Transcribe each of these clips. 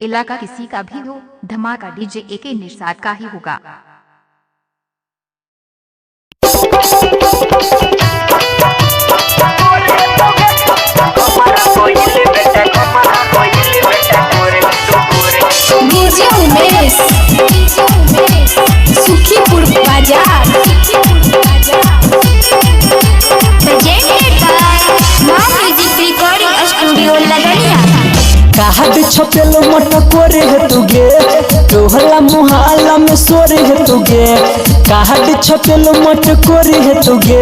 इलाका किसी का भी हो, धमाका डीजे एके निषाद का ही होगा। डीजे उमेश सुखीपुर बाजार presented by Maa music recording studio Ladania. कहा छपेलो मटकोरे है तुगे तोहला मुहाला में सोरे है तुगे। कहा छपेलो मटकोरे है तुगे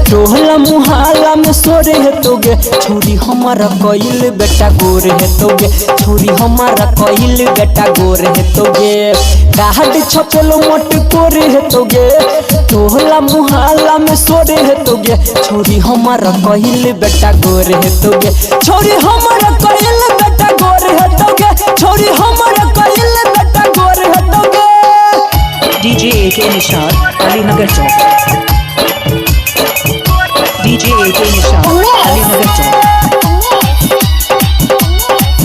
तोहला मुहाला में सोरे है तुगे। छोरी हमारा कइल बेटा गोर है तुगे, छोरी हमारा कइल बेटा गोर है तुगे। कहा छपेलो मटकोरे है तुगे तोहला मुहाला में सोरे है तुगे। छोरी हमारा कइल बेटा गोर है तुगे, छोरी हमारा कइल बेटा गोर है तोगे, छोरी हमारा कइल बेटा गोर है तोगे। डीजे एके निषाद अलीनगर चौक, डीजे एके निषाद अलीनगर चौक,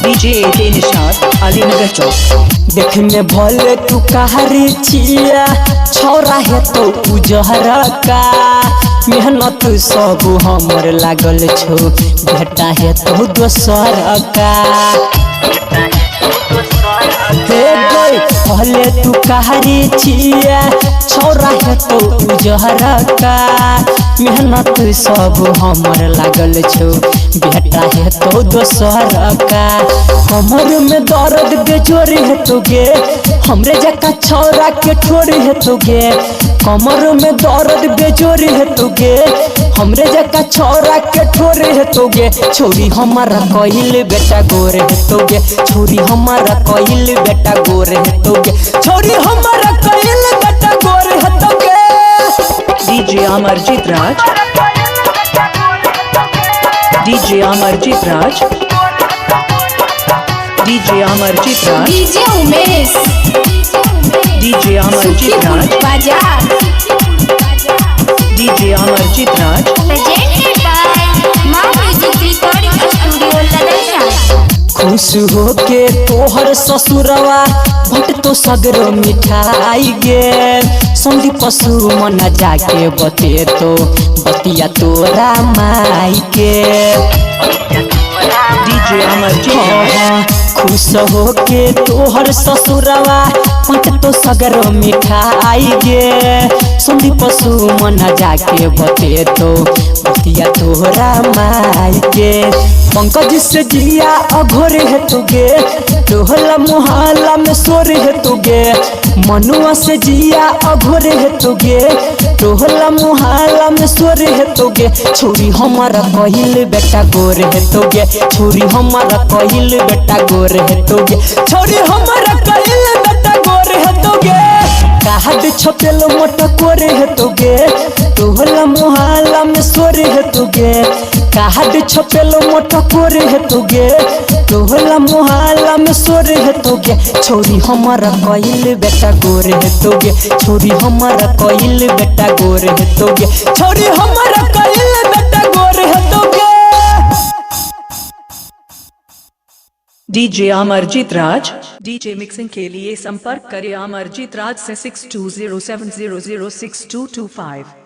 डीजे एके निषाद अलीनगर चौक। देखने भले तू कहारी छिया छौरा है तो उजहरा का मेहनत सब हमर लागल छो बेटा है तो दोसर का। भले तू कहारी छिया छौरा है तो उजहरा का मेहनत सब हमर लागल छो बेटा है तो दोसर का। कमर में दर्द बेजोरी है तुगे हमरे जका छौरा के ठोरी है तुगे। कमर में दर्द बेजोरी है तुगे हमरे जका छौरा के ठोरी है तुगे। छोरी हमारा कइल बेटा गोर है तुगे, छोरी हमारा कइल बेटा गोर है तुगे, छोरी हमारा कइल बेटा गोर है तुगे। DJ Amarjeet Raj, DJ Amarjeet Raj, DJ Amarjeet Raj, DJ Umesh DJ Amarjeet Raj, बाजार DJ Amarjeet Raj. Presented by Maa music recording studio Ladaniya. खुश हो के तोहर ससुरवा भट तो सगरो मिठाई गे संदी पशु मन जाके बते तो बतिया तोरा माई के। डीजे अमरजीत खुश हो के तोहर ससुरवा भट तो सगरो मिठाई गे संदी पशु मन जाके बते तो बतिया तोरा माई के। पंकज से जिया अघोरे है तुगे तोहला मुहाला में सोरे है तुगे। मनुआ से जिया अघोरे है तुगे तोहला मुहाला में सोरे है तुगे। छोरी हमारा कहिल बेटा गोर है तुगे, छोरी हमारा कहिल बेटा गोर है तुगे, छोरी हमारा कहिल बेटा गोर है तुगे। कहा छपेलो मटकोरे है तुगे तोहला मुहाला में सोरे है तुगे। कहा छपेलो मटकोरे है तुगे तोहला मुहाला में सोरे है तुगे। छोरी हमारा कइल बेटा गोर है तुगे, छोरी हमारा कइल बेटा गोर है तुगे, छोरी हमारा कइल बेटा गोर है तुगे। DJ Amarjeet Raj. DJ mixing के लिए संपर्क करें अमरजीत राज से 6207006225।